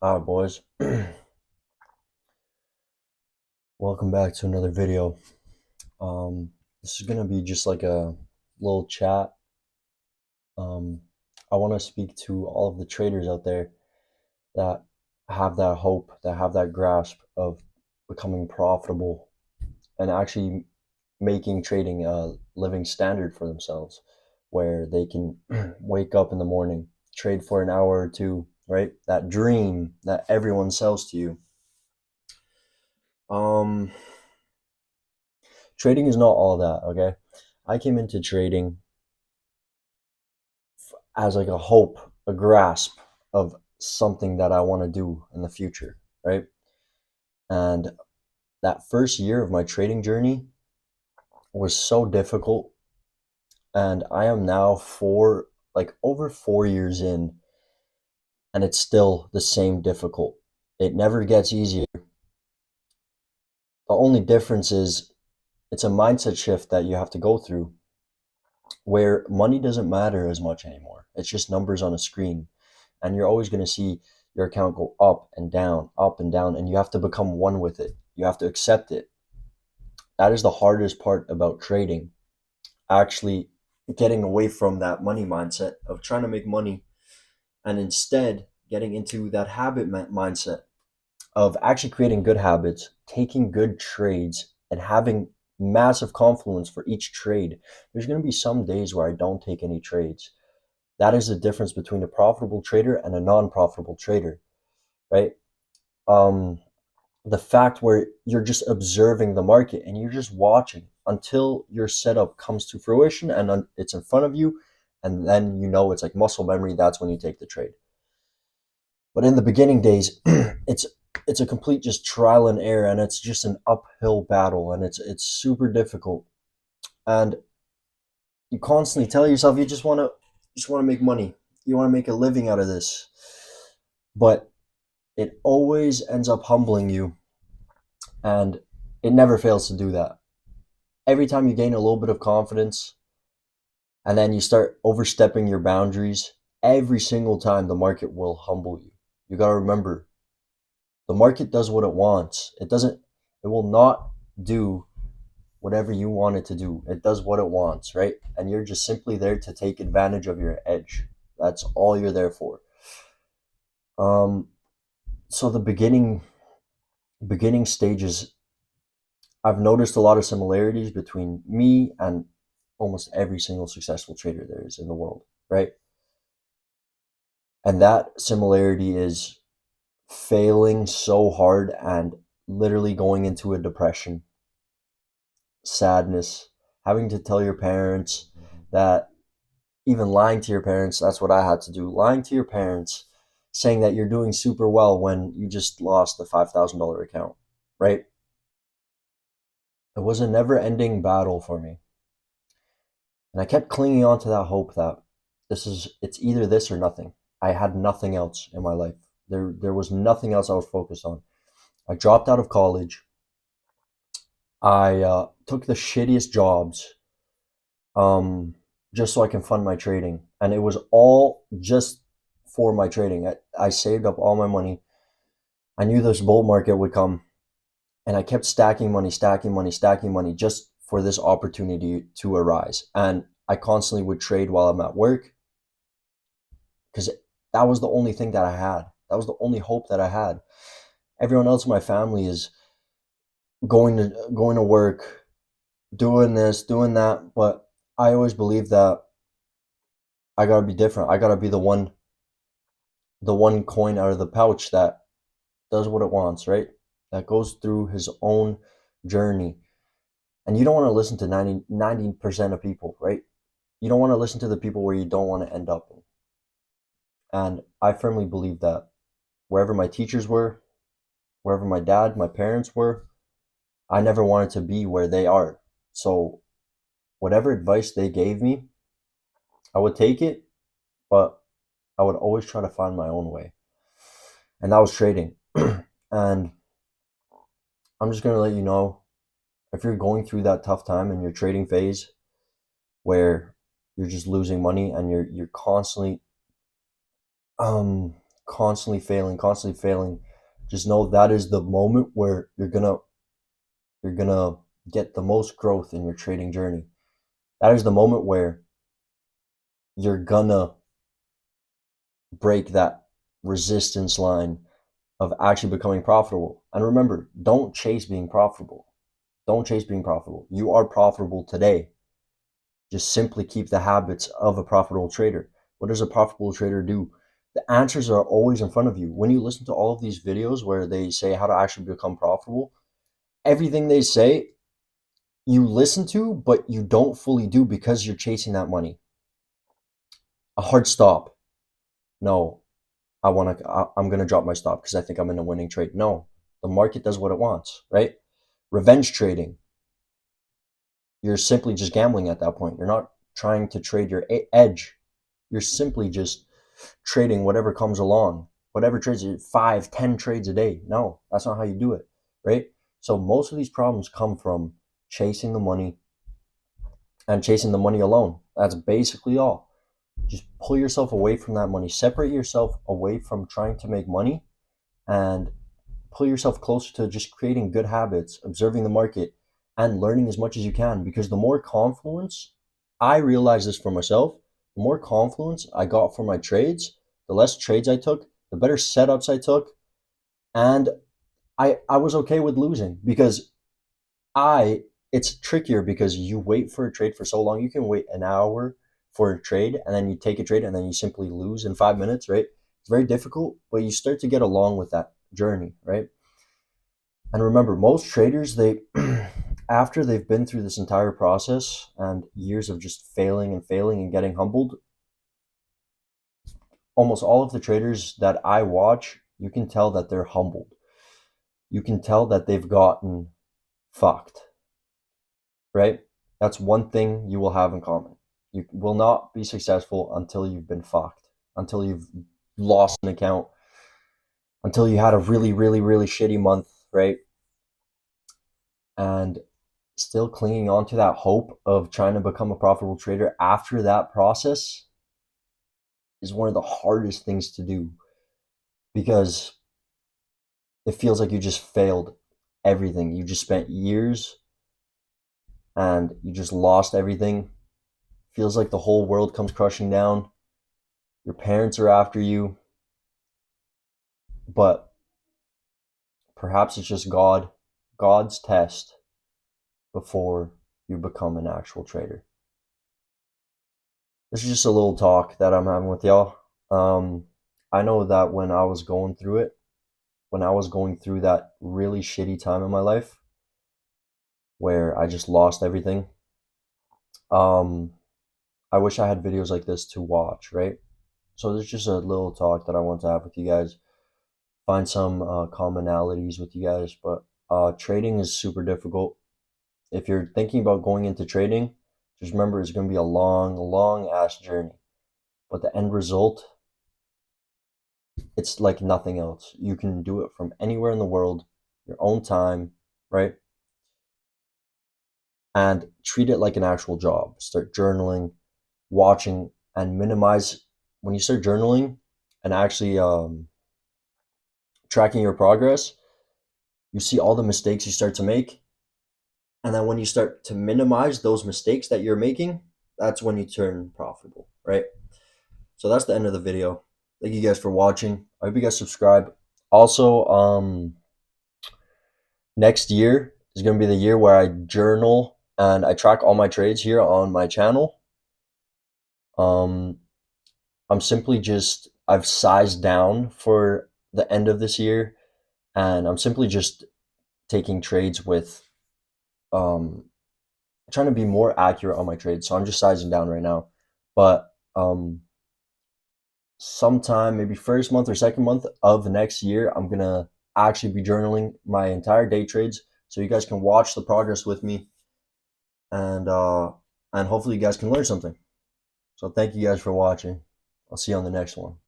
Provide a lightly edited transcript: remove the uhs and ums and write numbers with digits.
Alright, boys. Welcome back to another video. This is gonna be just like a little chat. Um, I want to speak to all of the traders out there that have that hope, that have that grasp of becoming profitable and actually making trading a living standard for themselves, where they can wake up in the morning, trade for an hour or two, right? That dream that everyone sells to you. Um, Trading is not all that, okay? I came into trading as like a hope, a grasp of something that I want to do in the future, right? And that first year of my trading journey was so difficult. And I am now over 4 years in, and it's still the same difficult. It never gets easier. The only difference is it's a mindset shift that you have to go through where money doesn't matter as much anymore. It's just numbers on a screen. And you're always going to see your account go up and down, and you have to become one with it. You have to accept it. That is the hardest part about trading. Actually getting away from that money mindset of trying to make money and instead getting into that habit mindset of actually creating good habits, taking good trades, and having massive confluence for each trade. There's going to be some days where I don't take any trades. That is the difference between a profitable trader and a non-profitable trader, right? Um, the fact where you're just observing the market and you're just watching until your setup comes to fruition and it's in front of you, and then it's like muscle memory. That's when you take the trade. But in the beginning days, it's a complete just trial and error, and it's just an uphill battle, and it's super difficult. And you constantly tell yourself you just want to make money. You want to make a living out of this. But it always ends up humbling you, and it never fails to do that. Every time you gain a little bit of confidence and then you start overstepping your boundaries, every single time the market will humble you. You got to remember, the market does what it wants. It will not do whatever you want it to do. It does what it wants, right? And you're just simply there to take advantage of your edge. That's all you're there for. Um, so the beginning stages, I've noticed a lot of similarities between me and almost every single successful trader there is in the world, right? And that similarity is failing so hard and literally going into a depression, sadness, having to tell your parents that, even lying to your parents, that's what I had to do. Lying to your parents, saying that you're doing super well when you just lost the $5,000 account, right? It was a never ending battle for me. And I kept clinging on to that hope that it's either this or nothing. I had nothing else in my life. There was nothing else I was focused on. I dropped out of college. I took the shittiest jobs, um, just so I can fund my trading, and it was all just for my trading. I saved up all my money. I knew this bull market would come, and I kept stacking money, stacking money, stacking money just for this opportunity to arise. And I constantly would trade while I'm at work because that was the only thing that I had. That was the only hope that I had. Everyone else in my family is going to work, doing this, doing that, but I always believed that I gotta be different. I gotta be the one coin out of the pouch that does what it wants, right? That goes through his own journey. And you don't want to listen to 90% of people, right? You don't want to listen to the people where you don't want to end up in. And I firmly believe that wherever my teachers were, wherever my dad, my parents were, I never wanted to be where they are. So whatever advice they gave me, I would take it, but I would always try to find my own way. And that was trading. And I'm just going to let you know, if you're going through that tough time in your trading phase where you're just losing money and you're constantly constantly failing, just know that is the moment where you're gonna get the most growth in your trading journey. That is the moment where you're gonna break that resistance line of actually becoming profitable. And remember, don't chase being profitable. Don't chase being profitable. You are profitable today. Just simply keep the habits of a profitable trader. What does a profitable trader do? The answers are always in front of you. When you listen to all of these videos where they say how to actually become profitable, everything they say you listen to, but you don't fully do because you're chasing that money. A hard stop. No, I'm gonna drop my stop because I think I'm in a winning trade. No, the market does what it wants, right? Revenge trading. You're simply just gambling at that point. You're not trying to trade your edge. You're simply just trading whatever comes along, whatever trades, 5, 10 trades a day. No, that's not how you do it, right? So most of these problems come from chasing the money and chasing the money alone. That's basically all. Just pull yourself away from that money. Separate yourself away from trying to make money and pull yourself closer to just creating good habits, observing the market, and learning as much as you can. Because the more confluence, I realized this for myself, the more confluence I got from my trades, the less trades I took, the better setups I took, and I was okay with losing because I it's trickier because you wait for a trade for so long. You can wait an hour for a trade and then you take a trade and then you simply lose in 5 minutes, right? It's very difficult, but you start to get along with that journey, right? And remember, most traders, they after they've been through this entire process and years of just failing and getting humbled, almost all of the traders that I watch, you can tell that they're humbled. You can tell that they've gotten fucked, right? That's one thing you will have in common. You will not be successful until you've been fucked, until you've lost an account, until you had a really shitty month, right? And still clinging on to that hope of trying to become a profitable trader after that process is one of the hardest things to do because it feels like you just failed everything. You just spent years and you just lost everything. Feels like the whole world comes crushing down. Your parents are after you, but perhaps it's just God's test before you become an actual trader. This is just a little talk that I'm having with y'all. I know that when I was going through it, when I was going through that really shitty time in my life where I just lost everything, um, I wish I had videos like this to watch, right? So there's just a little talk that I want to have with you guys, find some commonalities with you guys. But trading is super difficult. If you're thinking about going into trading, just remember it's going to be a long ass journey. But the end result, it's like nothing else. You can do it from anywhere in the world, your own time, right? And treat it like an actual job. Start journaling, watching, and minimize. When you start journaling and actually tracking your progress, you see all the mistakes you start to make. And then when you start to minimize those mistakes that you're making, that's when you turn profitable, right? So that's the end of the video. Thank you guys for watching. I hope you guys subscribe. Also, next year is going to be the year where I journal and I track all my trades here on my channel. Um, I'm simply just, I've sized down for the end of this year and I'm simply just taking trades with, um, trying to be more accurate on my trades. So I'm just sizing down right now. But sometime, maybe first month or second month of next year, I'm going to actually be journaling my entire day trades so you guys can watch the progress with me and hopefully you guys can learn something. So thank you guys for watching. I'll see you on the next one.